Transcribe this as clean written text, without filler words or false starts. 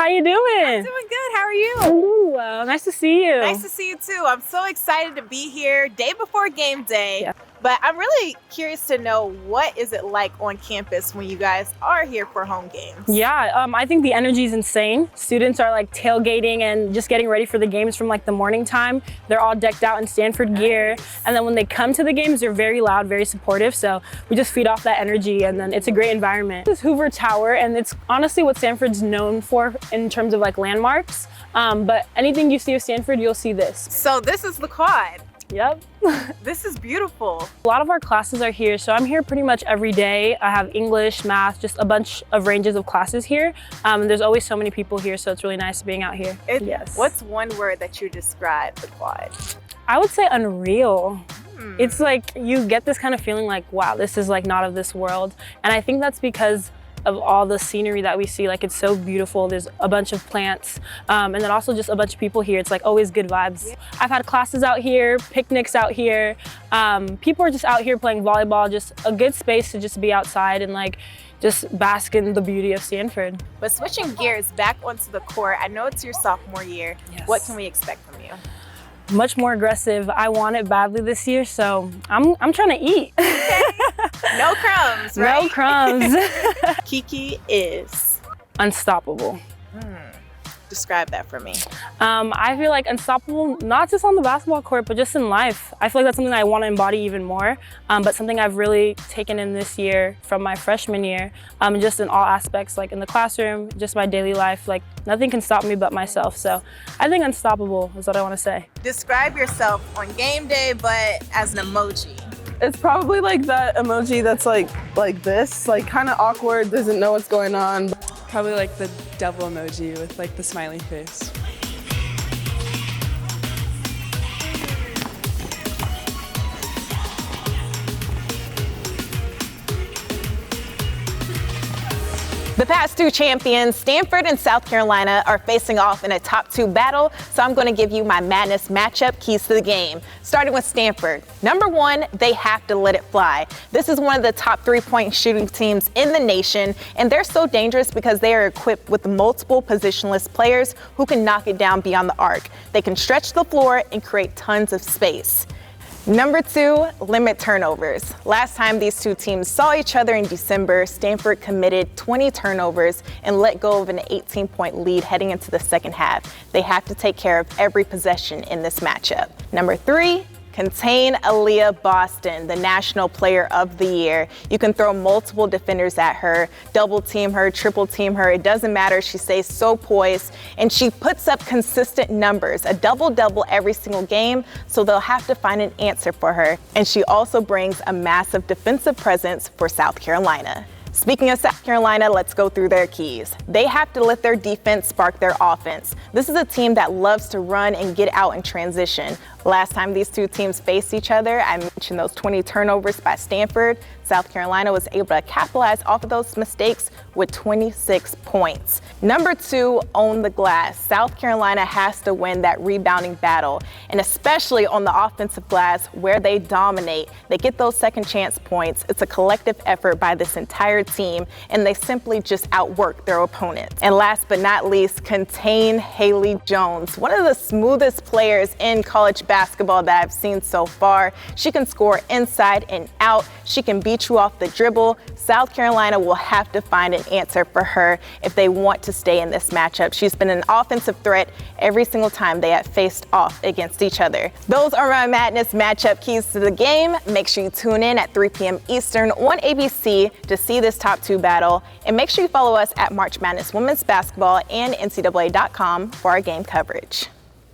How you doing? I'm doing good. How are you? I'm doing well. Nice to see you. Nice to see you too. I'm so excited to be here day before game day. Yeah. But I'm really curious to know, what is it like on campus when you guys are here for home games? Yeah, I think the energy is insane. Students are like tailgating and just getting ready for the games from like the morning time. They're all decked out in Stanford gear. And then when they come to the games, they're very loud, very supportive. So we just feed off that energy, and then it's a great environment. This is Hoover Tower, and it's honestly what Stanford's known for in terms of like landmarks. But anything you see of Stanford, you'll see this. So this is the quad. Yep. This is beautiful. A lot of our classes are here, so I'm here pretty much every day. I have English, math, just a bunch of ranges of classes here. And there's always so many people here, so it's really nice being out here. Yes. What's one word that you describe the quad? I would say unreal. It's like you get this kind of feeling like, wow, this is like not of this world. And I think that's because of all the scenery that we see. Like, it's so beautiful. There's a bunch of plants, and then also just a bunch of people here. It's like always good vibes. Yeah. I've had classes out here, picnics out here. People are just out here playing volleyball, just a good space to just be outside and like just bask in the beauty of Stanford. But switching gears back onto the court, I know it's your sophomore year. Yes. What can we expect from you? Much more aggressive. I want it badly this year, so I'm trying to eat. Okay. No crumbs, right? No crumbs. Kiki is unstoppable. Describe that for me. I feel like unstoppable, not just on the basketball court, but just in life. I feel like that's something that I want to embody even more, but something I've really taken in this year from my freshman year, just in all aspects, like in the classroom, just my daily life. Like, nothing can stop me but myself. So I think unstoppable is what I want to say. Describe yourself on game day, but as an emoji. It's probably like that emoji that's like this, like kind of awkward, doesn't know what's going on. Probably like the devil emoji with like the smiley face. The past two champions, Stanford and South Carolina, are facing off in a top two battle, so I'm going to give you my madness matchup keys to the game. Starting with Stanford. Number one, they have to let it fly. This is one of the top three-point shooting teams in the nation, and they're so dangerous because they are equipped with multiple positionless players who can knock it down beyond the arc. They can stretch the floor and create tons of space. Number two, limit turnovers. Last time these two teams saw each other in December, Stanford committed 20 turnovers and let go of an 18-point lead heading into the second half. They have to take care of every possession in this matchup. Number three, contain Aaliyah Boston, the National Player of the Year. You can throw multiple defenders at her, double team her, triple team her. It doesn't matter. She stays so poised, and she puts up consistent numbers, a double-double every single game, so they'll have to find an answer for her. And she also brings a massive defensive presence for South Carolina. Speaking of South Carolina, let's go through their keys. They have to let their defense spark their offense. This is a team that loves to run and get out in transition. Last time these two teams faced each other, I mentioned those 20 turnovers by Stanford. South Carolina was able to capitalize off of those mistakes with 26 points. Number two, own the glass. South Carolina has to win that rebounding battle, and especially on the offensive glass where they dominate. They get those second chance points. It's a collective effort by this entire team, and they simply just outwork their opponents. And last but not least, contain Haley Jones, one of the smoothest players in college basketball that I've seen so far. She can score inside and out. She can beat you off the dribble. South Carolina will have to find an answer for her if they want to stay in this matchup. She's been an offensive threat every single time they have faced off against each other. Those are my madness matchup keys to the game. Make sure you tune in at 3 p.m. Eastern on ABC to see this top two battle. And make sure you follow us at March Madness Women's Basketball and NCAA.com for our game coverage.